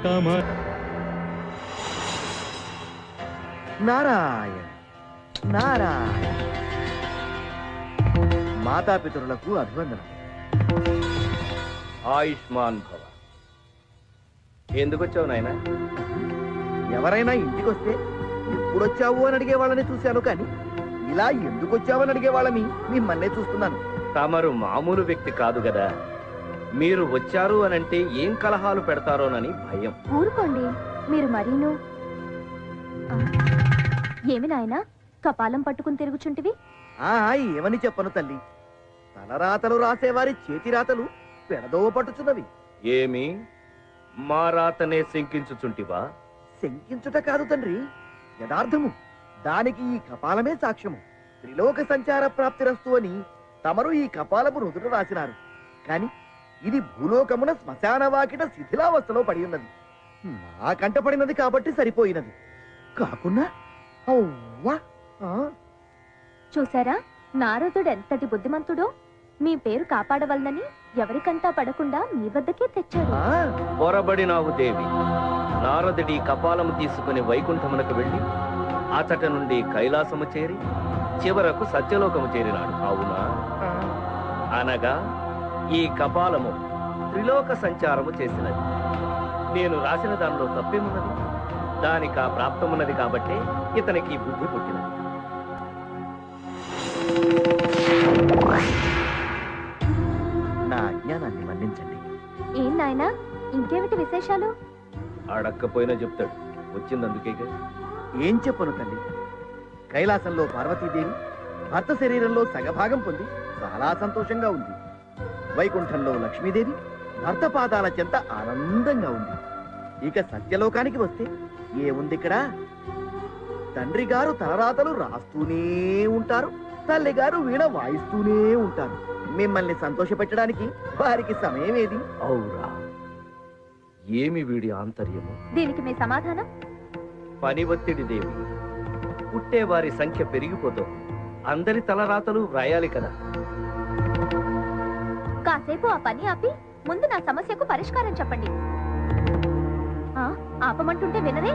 Comma Narayana Narayana. మాతాపితరులకు అభివందనం. ఆయుష్మాన్ భవ. ఎందుకు వచ్చావు నాయన? ఎవరైనా ఇంటికొస్తే ఎప్పుడొచ్చావు అని అడిగే వాళ్ళని చూశాను, కానీ ఇలా ఎందుకు వచ్చావని అడిగే వాళ్ళని మిమ్మల్నే చూస్తున్నాను. తమరు మామూలు వ్యక్తి కాదు కదా, మీరు వచ్చారు అనంటే ఏం కలహాలు పెడతారోనని భయం. ఊరుకోండి మీరు మరీను. ఏమి నాయనా కపాలం పట్టుకుని తిరుగుచుంటివి? ఏమని చెప్పను తల్లి, తలరాతలు రాసేవారి చేతి రాతలు పెడదోవ పట్టుచున్నవి. ఏమి మా రాతనే శంకించుచుంటివా? శంకించుట కాదు తండ్రి, యథార్థము. దానికి ఈ కపాలమే సాక్ష్యము. త్రిలోక సంచార ప్రాప్తిరస్తు అని తమరు ఈ కపాలము రుదుట రాసినారు, కాని ఇది భూలోకమున శ్మశాన వాకిట శిథిలావస్థలో పడి ఉన్నది. నా కంటపడినది కాబట్టి సరిపోయినది, కాకున్నా అవ్వా. చూసారా నారదుడు ఎంతటి బుద్ధిమంతుడో. మీ పేరు కాపాడవలనని ఎవరికంటా పడకుండా మీ వద్దకే తెచ్చాడు. పొరబడినావు దేవి. నారదుడి కపాలము తీసుకుని వైకుంఠమునకు వెళ్లి అచట నుండి కైలాసము చేరి చివరకు సత్యలోకము చేరినాడు, అవునా? అనగా ఈ కపాలము త్రిలోక సంచారము చేసినది. నేను రాసిన దానిలో తప్పేమున్నది? దానికి ఆ ప్రాప్తమున్నది కాబట్టి ఇతనికి బుద్ధి పుట్టినది. నా అజ్ఞానాన్ని మన్నించండి. ఏం నాయనా ఇంకేమిటి విశేషాలు? అడక్కపోయినా చెప్తాడు, వచ్చిందందుకేగా. ఏం చెప్పను తల్లి, కైలాసంలో పార్వతీదేవి భర్త శరీరంలో సగభాగం పొంది చాలా సంతోషంగా ఉంది. వైకుంఠంలో లక్ష్మీదేవి భర్త పాదాల చెంత ఆనందంగా ఉంది. ఇక సత్యలోకానికి వస్తే ఏముంది ఇక్కడ? తండ్రి గారు తలరాతలు రాస్తూనే ఉంటారు, తల్లి గారు వీణ వాయిస్తూనే ఉంటారు. మిమ్మల్ని సంతోషపెట్టడానికి వారికి సమయం ఏది? అవురా, ఏమి వీడి ఆంతర్యము? దీనికి మీ సమాధానం? పని ఒత్తిడి దేవి. పుట్టేవారి సంఖ్య పెరిగిపోతుంది, అందరి తలరాతలు వ్రాయాలి కదా. కాసేపు ఆ పని ఆపి ముందు నా సమస్యకు పరిష్కారం చెప్పండి. ఆపమంటుంటే వినరే?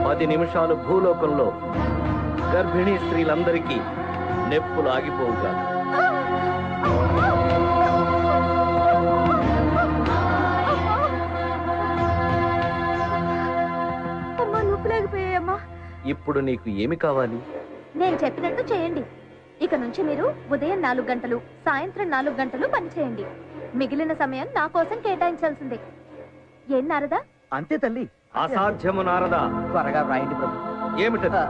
10 నిమిషాలు భూలోకంలో గర్భిణీ స్త్రీలందరికీ నెప్పులు ఆగిపోవుగా. ఇప్పుడు నీకు ఏమి కావాలి? నేను చెప్పినట్టు చేయండి. ఇక నుంచి మీరు ఉదయం 4 గంటలు, సాయంత్రం 4 గంటలు పని చేయండి. మిగిలిన సమయం నా కోసం కేటాయించాల్సిందే. ఏం నారదా? అంతే తల్లి. అసాధ్యము నారదా. త్వరగా వ్రాయండి ప్రభు. ఏమిటది?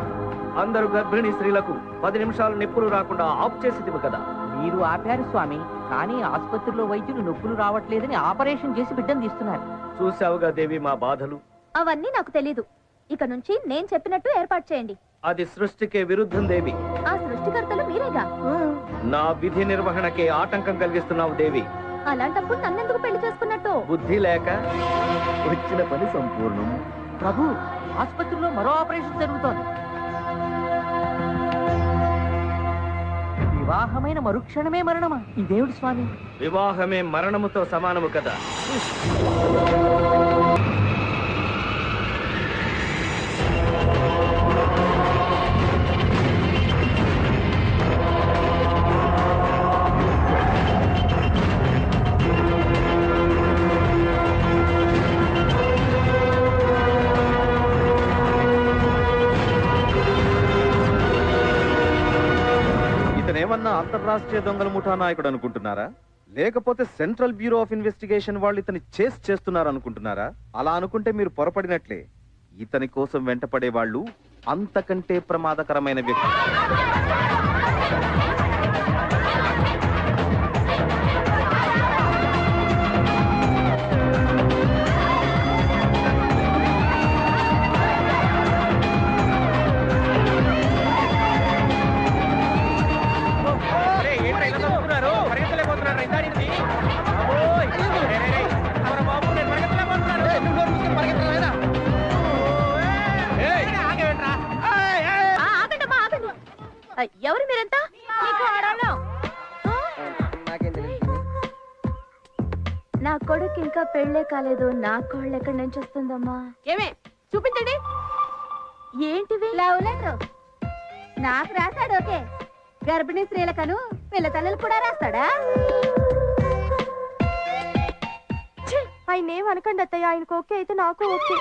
అందరు గర్భిణీ స్త్రీలకు 10 నిమిషాలు నొప్పులు రాకుండా ఆఫ్ చేసేదివి కదా. మీరు ఆపారు స్వామి, కానీ ఆసుపత్రిలో వైద్యులు నొప్పులు రావట్లేదని ఆపరేషన్ చేసి బిడ్డను తీస్తున్నారు. చూసావుగా దేవి మా బాధలు. అవన్నీ నాకు తెలీదు. ఇక నుంచి నేను చెప్పినట్టు ఏర్పాటు చేయండి. అది సృష్టికే విరుద్ధం దేవి. ఆ సృష్టికర్తలు మీరేగా. నా విధి నిర్వహణకే ఆటంకం కలిగిస్తున్నావు దేవి. అలాంటప్పుడు నన్నెందుకు పెళ్లి చేసుకున్నట్టు? బుద్ధి లేక. వచ్చిన పని సంపూర్ణం. ప్రభు, ఆసుపత్రిలో మరో ఆపరేషన్ జరుగుతోంది. వివాహమైన మరుక్షణమే మరణమా? ఇదేమిటి స్వామి? వివాహమే మరణముతో సమానము కదా. ఇతనేమన్నా అంతర్రాష్ట్రీయ దొంగల ముఠా నాయకుడు అనుకుంటున్నారా? లేకపోతే సెంట్రల్ బ్యూరో ఆఫ్ ఇన్వెస్టిగేషన్ వాళ్ళు ఇతని చేస్తున్నారు అనుకుంటున్నారా? అలా అనుకుంటే మీరు పొరపడినట్లే. ఇతని కోసం వెంటపడే వాళ్ళు అంతకంటే ప్రమాదకరమైన వ్యక్తి. ఎవరు కొడుకు ఇంకా పెళ్ళే కాలేదు నా కోళ్ళు ఎక్కడి నుంచి వస్తుందమ్మా? ఏమే చూపించండి. ఏంటివి? లవ్ లెటర్ నాకు రాశాడు. ఓకే, గర్భిణీ స్త్రీలకను పిల్ల తల్లులు కూడా రాస్తాడా? ఆయన ఏమనకండి అత్తయ్య, ఆయనకు ఓకే అయితే నాకు ఓకే.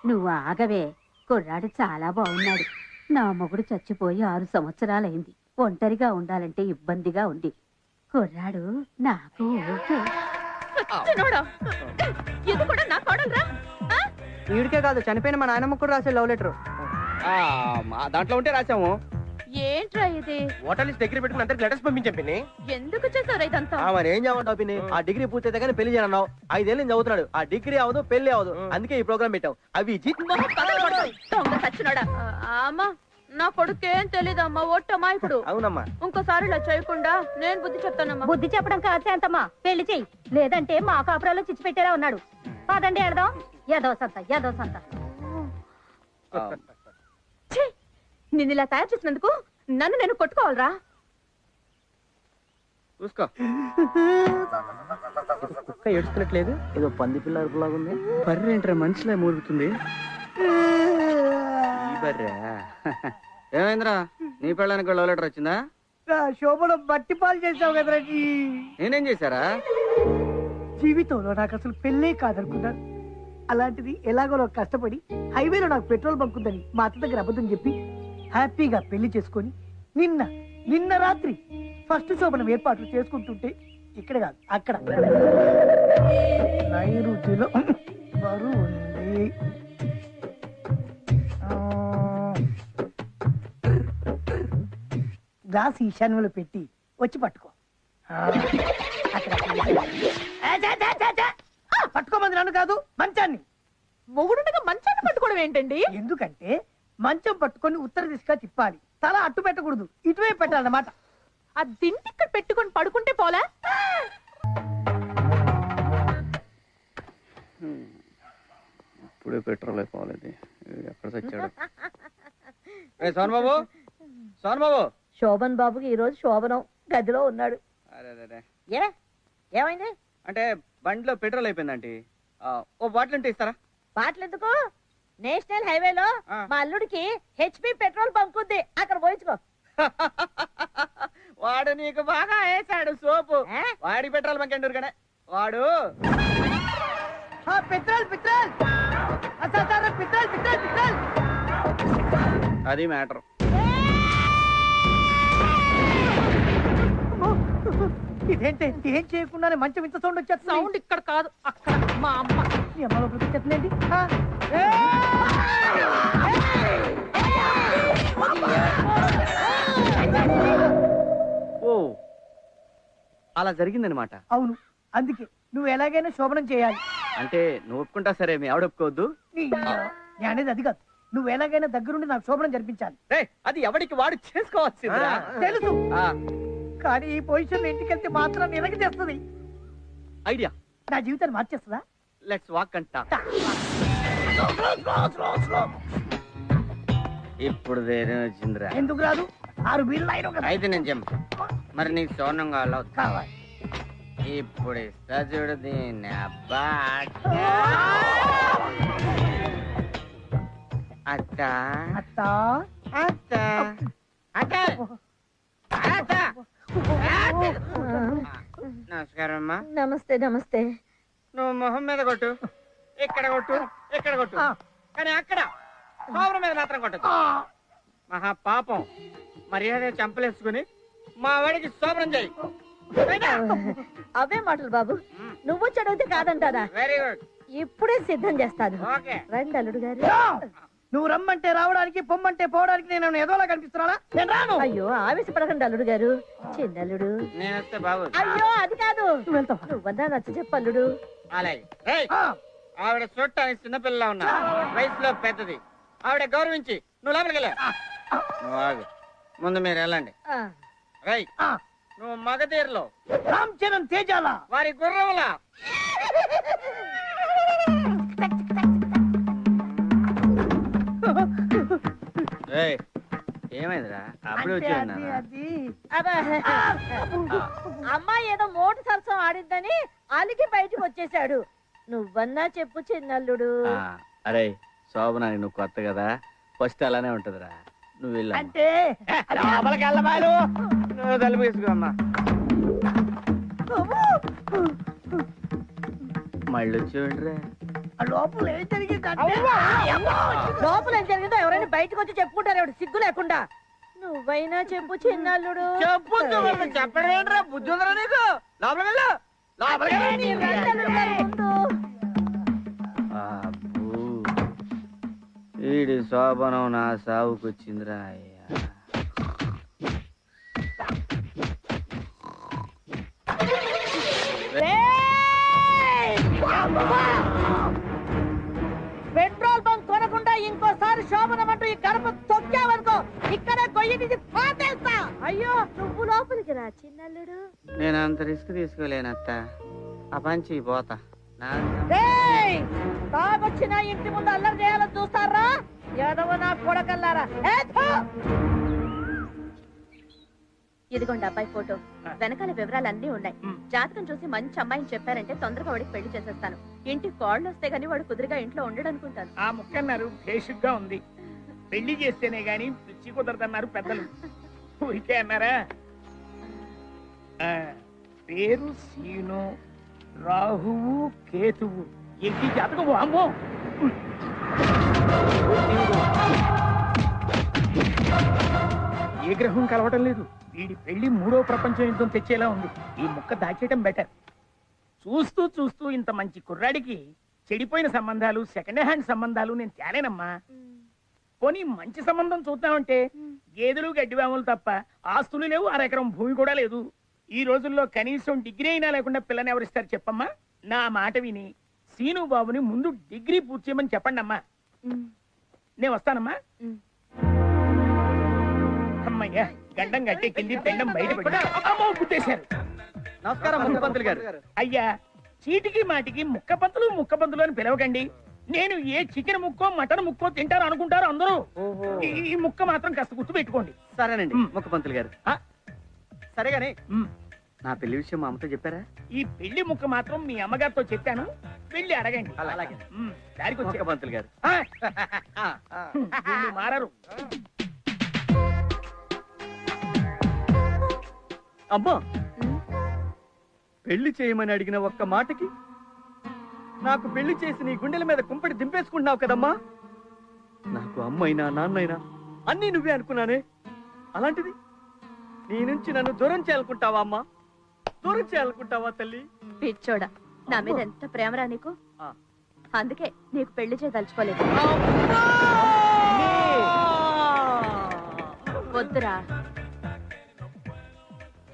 నువ్వు ఆగవే, కుర్రాడు చాలా బాగున్నాడు. నా మొగుడు చచ్చిపోయి 6 సంవత్సరాలైంది. ఒంటరిగా ఉండాలంటే ఇబ్బందిగా ఉంది. కుర్రాడు నాకు ఓకే. ఇది కూడా నా కోడలురా? వీడికే కాదు, చనిపోయిన మా నాయనమ్మ కూడా రాసే లవ్ లెటర్. దాంట్లో ఉంటే రాసాము. ఏంట్రా ఇది? ఓటర్ లిస్ట్ దగ్గర పెట్టుకుని అందరికి లెటర్స్ పంపించాం పిన్ని. ఎందుకు చేశారు ఇదంతా? మరి ఏం చేయమంటావు పిన్ని? ఆ డిగ్రీ పూర్తయితే కానీ పెళ్లి చేయనన్నావు. 5 ఏళ్ళు చదువుతున్నాడు. ఆ డిగ్రీ అవదు, పెళ్లి అవదు. అందుకే ఈ ప్రోగ్రామ్ పెట్టాం. అవి అమ్మా, నా కొడుకేం తెలీదమ్మా, ఒట్టమ్మా. ఇప్పుడు అవునమ్మా. ఇంకోసారి ఇలా చేయకుండా నేను బుద్ధి చెప్తానమ్మా. బుద్ధి చెప్పడం కాదు శాంతమ్మా, పెళ్లి చెయ్యి. లేదంటే మా కాపురాలో చిచ్చు పెట్టేలా ఉన్నాడు. పదండి ఎడదాం. ఏదో సంత. నిన్ను ఇలా తయారు చేసినందుకు నన్ను నేను కొట్టుకోవాలరా? చూసుకో. కుక్క ఏడుస్తున్నట్లేదు, ఏదో పంది పిల్ల అరుపులాగా ఉంది. బర్రె ఏంట్రా మనిషిలా మూలుగుతుంది? ఈ బర్రె ఏమైందిరా? నీ పెళ్ళానికి లవ్ లెటర్ వచ్చిందా? శోభను బట్టి పాలు చేసావు కదరా. నేనేం చేశారా? జీవితంలో నాకు అసలు పెళ్ళే కాదనుకున్నాను. అలాంటిది ఎలాగో నాకు కష్టపడి హైవేలో నాకు పెట్రోల్ బంక్ ఉందని మా అత్త దగ్గర అబద్ధం చెప్పి హ్యాపీగా పెళ్లి చేసుకొని నిన్న రాత్రి ఫస్ట్ శోభనం ఏర్పాట్లు చేసుకుంటుంటే ఇక్కడ కాదు అక్కడ నైరుతిలో బరువు ఉంది. గ్లాస్ ఈశాన్యంలో పెట్టి వచ్చి పట్టుకో. పట్టుకోమంది నన్ను కాదు, మంచాన్ని. మొగుడుగా మంచాన్ని పట్టుకోవడం ఏంటండి? ఎందుకంటే మంచం పట్టుకొని ఉత్తర దిశగా తిప్పాలి. తల అట్టు పెట్టకూడదు, ఇటువైపు పెట్టాలన్నమాట. ఆ దిండి ఇక్కడ పెట్టుకొని పడుకుంటే పోలా? ఇప్పుడే పెట్రోల్ అయిపోవాలి. ఎక్కడ చచ్చాడు? సోన్ బాబు, సోన్ బాబు. శోభన్ బాబుకి ఈ రోజు శోభనం, గదిలో ఉన్నాడు. ఏమైంది? అంటే బండిలో పెట్రోల్ అయిపోయిందండి. ఓ బాటిల్ ఉంటే ఇస్తారా? బాటలు ఎందుకు? నేషనల్ హైవేలో మా అల్లుడికి హెచ్పి పెట్రోల్ బంక్ ఉంది, అక్కడ పోయించుకో. వాడు నీకు బాగా వేసాడు సోపు. వాడి పెట్రోల్ బంక్ ఎండూరు కదా వాడు. అది మ్యాటర్. ఇదేంటి ఏం చేయకుండానే మంచం ఇంత సౌండ్ వచ్చేస్తుంది? సౌండ్ ఇక్కడ కాదు, అక్కడ. మా అమ్మ మీ అమ్మలో ప్రతిచేస్తుందండి. ఓ అలా జరిగిందనమాట. అవును, అందుకే నువ్వు ఎలాగైనా శోభనం చేయాలి. అంటే నువ్వు ఒప్పుకుంటా సరే, మీ ఆవిడ ఒప్పుకోవద్దు. నేను అనేది అది కాదు, నువ్వు ఎలాగైనా దగ్గరుండి నాకు శోభనం జరిపించాలి. అది ఎవడికి వాడు చేసుకోవచ్చు. తెలుసు, కానీ ఈ పొజిషన్ ఇంటికి వెళ్తే మాత్రం ఎలాగ చేస్తుంది. ఐడియా. నా జీవితాన్ని మార్చేస్తుందా? లెట్స్ వాక్ అంట. ఇప్పుడు వేరే వచ్చిందిరా. ఎందుకు రాదు? 6 బీర్లు అయితే నేను చెప్పు, మరి నీకు సోనం కావాలి. ఇప్పుడు ఇస్తా చూడు దీన్ని. అబ్బా అత్త అత్త అత్త అత్త అత్త. నమస్కారం అమ్మా. నమస్తే. నమస్తే. నువ్వు మొహం మీద కొట్టు, ఇక్కడ కొట్టు, ఇక్కడ కొట్టు, కానీ అక్కడ సోమరం మీద మాత్రం కొట్టదు. మహా పాపం. మర్యాద చంపలేసుకుని మా వాడికి సోమరం చేయి. అవే మాటలు బాబు, నువ్వు చదివితే కాదంటారా? Very good. ఇప్పుడే సిద్ధం చేస్తాను. ఓకే. రండి అల్లుడు గారు. నువ్వు రమ్మంటే రావడానికి, పొమ్మంటే పోవడానికి నేను ఎదోలా కనిపిస్తున్నానా? నేను రాను. అయ్యో ఆవేశపడకండి అల్లుడు గారు, చిన్నల్లుడు. నేను వస్తే బాబు. అయ్యో అది కాదు, నువ్వు వెళ్తావా? నువ్వన్నా నచ్చ చెప్పల్లుడు. అలాగే. ఆవిడ చూడటానికి చిన్నపిల్ల ఉన్నా, వయసులో పెద్దది. ఆవిడ గౌరవించి నువ్వు లోపలికి వెళ్ళా. నువ్వు ఆగు, ముందు మీరు వెళ్ళండి. రై, నువ్వు మగధీరలో రామ్ చరణ్ తేజాల వారి గుర్రంలా. ఏమైందిరా అప్పుడే వచ్చి అమ్మాయి ఏదో మోటు సరసం ఆడిద్దని అలిగి బయటకు వచ్చేసాడు. నువ్వన్నా చెప్పు చిన్నల్లుడు. అరే శోభనానికి నువ్వు కొత్త కదా, ఫస్ట్ అలానే ఉంటదిరా. నువ్వు వెళ్ళా అంటే తలుపు వేసుకోమ్మా. మళ్ళీ వచ్చేయండిరా. లోపల ఏం జరిగింది లోపల ఏం జరిగిందో ఎవరైనా బయటకు వచ్చి చెప్పుకుంటారు, ఎవడు సిగ్గు లేకుండా. నువ్వైనా చెప్పు చిన్నల్లుడు. చెప్పడం ఏంట్రా, బుద్ధి ఉందరా నీకు? లోపలికి వెళ్ళు. వీడి శోభనం నా సావుకొచ్చిందిరా అయ్యా. పెట్రోల్ బంక్ కొనకుండా ఇంకోసారి శోభనం అంటూ ఈ గడప తొక్కావనుకో ఇక్కడే కొయ్యి తీసి పాతేస్తా. అయ్యో నువ్వు లోపలికి రా చిన్నల్లుడు. నేను అంత రిస్క్ తీసుకోలేనత్త, ఆ పంచి పోతా. తాగొచ్చిన ఇంటి ముందు అల్లరి చేయాలని చూస్తారా యాదవ నా కొడకల్లారా. ఇదిగోండి అబ్బాయి ఫోటో, వెనకాల వివరాలన్నీ ఉన్నాయి. జాతకం చూసి మంచి అమ్మాయిని చెప్పారంటే తొందరగా వాడికి పెళ్లి చేసేస్తాను. ఇంటికి కాళ్ళు వస్తే గానీ వాడు కుదురుగా ఇంట్లో ఉండడనుకుంటాను. ఆ ముక్కన్నారు భేషుగ్గా ఉంది. పెళ్లి చేస్తేనే గాని పిచ్చి కుదరదన్నారు పెద్దలు. ఊరికే అన్నారా? పేరు సీను, రాహువు కేతువు. ఏంటి జాతకం? అమ్మో, ఏ గ్రహం కలవటం లేదు. వీడి పెళ్లి 3వ ప్రపంచ యుద్ధం తెచ్చేలా ఉంది. ఈ ముక్క దాచేయటం బెటర్. చూస్తూ చూస్తూ ఇంత మంచి కుర్రాడికి చెడిపోయిన సంబంధాలు, సెకండ్ హ్యాండ్ సంబంధాలు నేను తేలేనమ్మా. పోనీ మంచి సంబంధం చూద్దామంటే గేదెలు గడ్డివాములు తప్ప ఆస్తులు లేవు, 1/2 ఎకరం భూమి కూడా లేదు. ఈ రోజుల్లో కనీసం డిగ్రీ అయినా లేకుండా పిల్లని ఎవరిస్తారు చెప్పమ్మా? నా మాట విని సీను బాబుని ముందు డిగ్రీ పూర్తి చేయమని చెప్పండి అమ్మా. నేను వస్తానమ్మా. అమ్మయ్యా, గడ్డం గట్టెక్కింది, పెండం బయటపడి గుద్దేశారు. నమస్కారం ముఖ్యమంత్రి గారు. అయ్యా, చీటికి మాటికి ముక్కపంతులు అని పిలవకండి. నేను ఏ చికెన్ ముక్కో మటన్ ముక్కో తింటారు అనుకుంటారు అందరూ. ఈ ముక్క మాత్రం కాస్త గుర్తు పెట్టుకోండి. సరేనండి ముఖ్యమంత్రి గారు. సరేగానే నా పెళ్లి విషయం మా అమ్మతో చెప్పారా? ఈ పెళ్లి ముక్క మాత్రం మీ అమ్మగారితో చెప్పాను, వెళ్ళి అడగండి. అలాగే దానికి వచ్చే ముఖ్యమంత్రి గారు. వీళ్ళు మారరు. అమ్మా, పెళ్లి చేయమని అడిగిన ఒక్క మాటకి నాకు పెళ్లి చేసి నీ గుండెల మీద కుంపటి దింపేసుకుంటున్నావు కదమ్మా. నాకు అమ్మైనా నాన్నైనా అన్నీ నువ్వే అనుకున్నానే. అలాంటిది నీ నుంచి నన్ను దూరం చేయాలనుకుంటావా అమ్మా? దూరం చేయాలనుకుంటావా తల్లి? పిచ్చోడా, నా మీద ఎంత ప్రేమరా నీకు. అందుకే నీకు పెళ్లి చేయదలుచుకోలేదు. వద్దురా.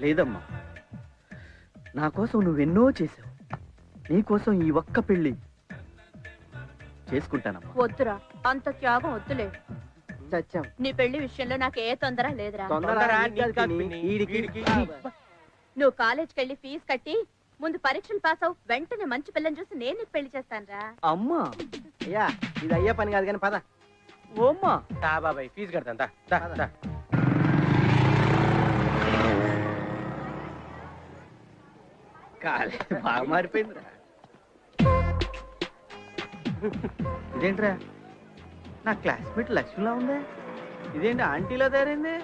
లేదమ్మా, నా కోసం నువ్వెన్నో చేసావు. నీ కోసం ఈ ఒక్క పెళ్లి చేసుకుంటానమ్మా. వద్దురా, అంత త్యాగం వద్దులే. నీ పెళ్లి విషయంలో నాకు ఏ తొందర లేదురా. నువ్వు కాలేజ్కి వెళ్ళి ఫీజు కట్టి ముందు పరీక్షలు పాస్ అవు, వెంటనే మంచి పిల్లని చూసి నేను నీకు పెళ్లి చేస్తాను రా. అమ్మా, అయ్యా ఇది అయ్యే పని కాదు కానీ పద. ఓమ్మా బాబాయ్, ఫీజు కడతా. బాగా మారిపోయిందిరా. ఇదేంట్రా, నా క్లాస్మేట్ లక్ష్మిలా ఉందే. ఇదేంటి ఆంటీలో తయారైంది?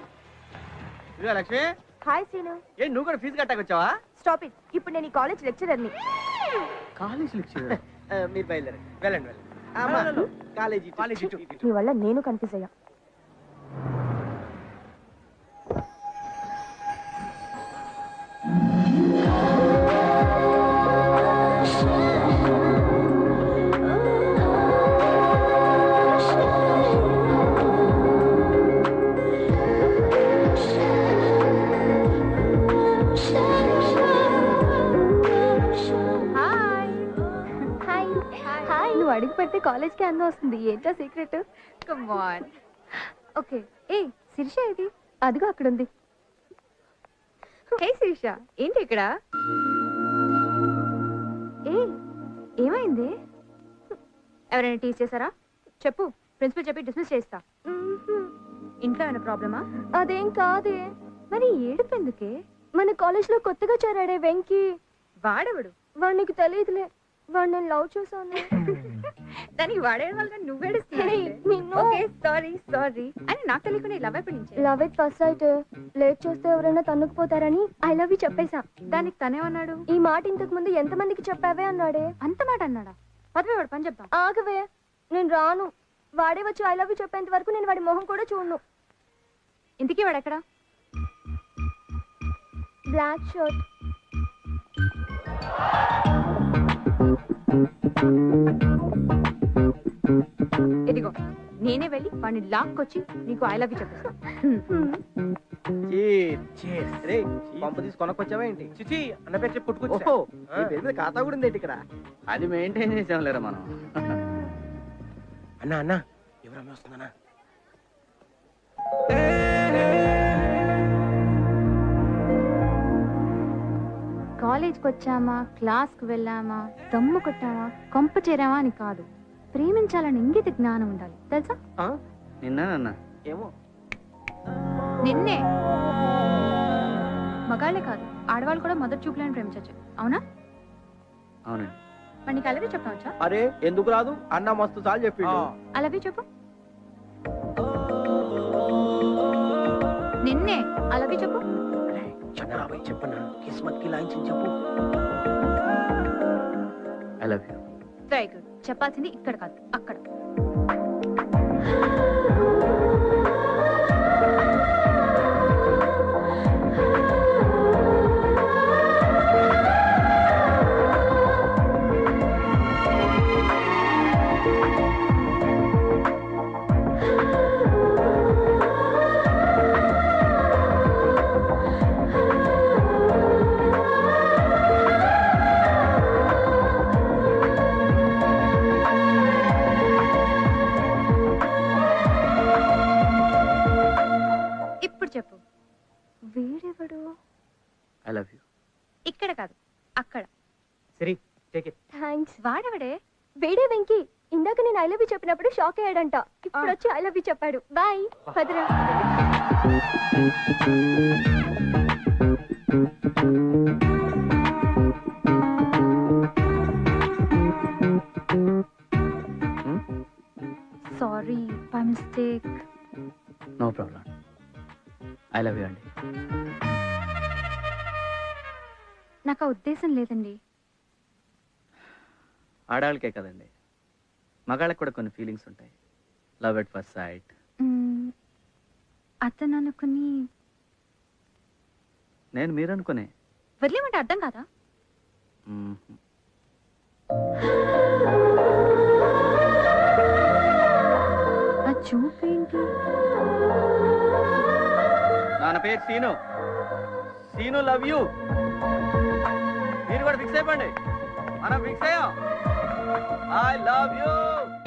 ఇదిగో లక్ష్మి. Hi scene. ఏ నువ్వు కూడా ఫీజు కట్టాకొచ్చావా? Stop it. ఇప్పుడు నేను ఈ కాలేజ్ లెక్చరర్ని. College lecturer? మీరు బయలుదేరండి, వెళ్ళండి. కాలేజీ నీ వల్ల నేను కన్ఫ్యూజ్ అయ్యా. నువ్వు అడిగి పెడితే కాలేజ్ కి అందం వస్తుంది. ఏంటో సీక్రెట్? Come on. ఓకే. ఏ శిరీష ఇది? అదిగో అక్కడ ఉంది. హే శిరీష, ఏంటి ఇక్కడ? ఏ ఏమైంది? ఎవరైనా టీచ్ చేశారా? చెప్పు, ప్రిన్సిపల్ చెప్పి డిస్మిస్ చేస్తా. ఇంట్లో ఏమైనా ప్రాబ్లమా? అదేం కాదే. మరి ఏడుపు ఎందుకే? మన కాలేజ్ లో కొత్తగా చేరాడే వెంకీ. వాడెవడు? వాడు నీకు తెలియదులే. వాడు నేను లవ్ చేశాను. దానికి వాడేయడం వల్ల నిన్ను సారీ అని నాకు తెలియకుండా లవ్ ఎప్పటి నుంచి? Love at first sight. Late చేస్తే ఎవరైనా తన్నుకుపోతారని ఐ లవ్ యూ చెప్పేశా. దానికి తనేమన్నాడు? ఈ మాట ఇంతకు ముందు ఎంతమందికి చెప్పావే అన్నాడే. అంత మాట అన్నాడా? పదవి వాడు పని చెప్తాం. ఆగవే, నేను రాను. వాడే వచ్చి ఐ లవ్ యూ చెప్పేంత వరకు నేను వాడి మొహం కూడా చూడను. ఇంతకీ వాడు ఎక్కడా? Black shirt. ఇదిగో నేనే వెళ్ళి వాడిని లాక్కొచ్చి నీకు ఐ లవ్ యూ చెప్పేస్తా. పంప తీసి కొనకొచ్చావా ఏంటి? చిచి అన్న పేరు చెప్పి పుట్టుకొచ్చా. ఓహో, నీ పేరు మీద ఖాతా కూడా ఉంది ఇక్కడ. అది మెయింటైన్ చేసాంలేరా మనం. అన్నా అన్నా ఎవరన్నా వస్తుందన్నా? కాలేజ్కి వచ్చామా, క్లాస్కి వెళ్ళామా, దమ్ము కొట్టామా, కొంప చేరామా అని కాదు, ప్రేమించాలని ఇంగిత జ్ఞానం ఉండాలి తెలుసా? నిన్న ఏమో నిన్నే మగాళ్ళే కాదు ఆడవాళ్ళు కూడా మొదటి చూపులను ప్రేమించచ్చు. అవునా? అవునండి. మరి నీకు అలాగే చెప్పవచ్చా? అరే ఎందుకు రాదు? అన్న మస్తు చాలు చెప్పిండు. అలాగే చెప్పు. నిన్నే అలాగే చెప్పు. చెప్పన్నా కిస్మత్ కి లాంఛన్ చెప్పు. I love you. Very good. చెప్పాల్సింది ఇక్కడ కాదు అక్కడ. చెప్పు. వీడెవడు? I love you. ఇక్కడ కాదు అక్కడ. సరే టేక్ ఇట్. థాంక్స్. వాడెవడే? వీడే వెంకీ. ఇందాక నేను ఐ లవ్ యూ చెప్పినప్పుడు షాక్ అయ్యాడంట. ఇప్పుడు వచ్చి ఐ లవ్ యూ చెప్పాడు. Boy. Bhadra. Sorry by mistake. No problem. I love you అండి. నాకు ఆ ఉద్దేశం లేదండి. ఆడవాళ్ళకే కదండి, మగాళ్ళకి కూడా కొన్ని ఫీలింగ్స్ ఉంటాయి. Love at first sight. అతను అనుకుని నేను మీరు అనుకునే వదిలేమంటే అర్థం కాదా? ఆ చూపేంటి? నా పేరు సీను. Scene love you. మీరు కూడా ఫిక్స్ అయిపోండి. మనం ఫిక్స్ అయ్యాం. I love you.